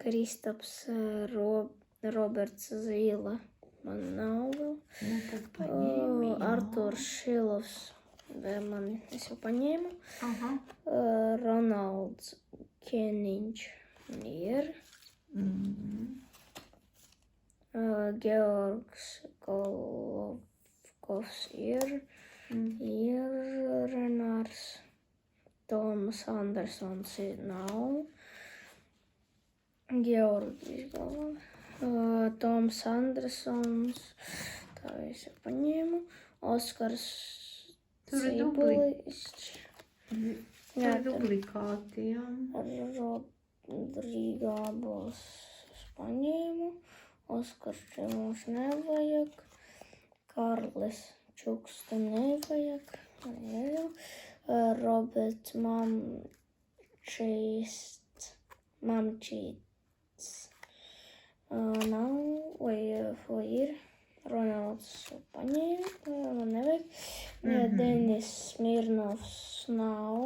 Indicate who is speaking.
Speaker 1: Kristaps Roberts Zīle. Man nav vēl.
Speaker 2: Nu, tad paņēmi, jā.
Speaker 1: Arturs Šilovs. Es jau paņēmu.
Speaker 2: Aha.
Speaker 1: Ronalds Keniņš ir. Georgs Golovkovs ir. Ir Renārs. Tomas Andersons nav. Georgijs galvā. Toms Andersons. Tā es jau paņēmu. Oskars Cibulists.
Speaker 2: Tā ir duplikāti, jā.
Speaker 1: Rodrīgā būs paņēmu. Oskars mums nevajag. Karlis Čukste nevajag. Roberts Mamčīts nav, vai ir. Ronalds paņēma, man nevajag. Denis Smirnovs nav.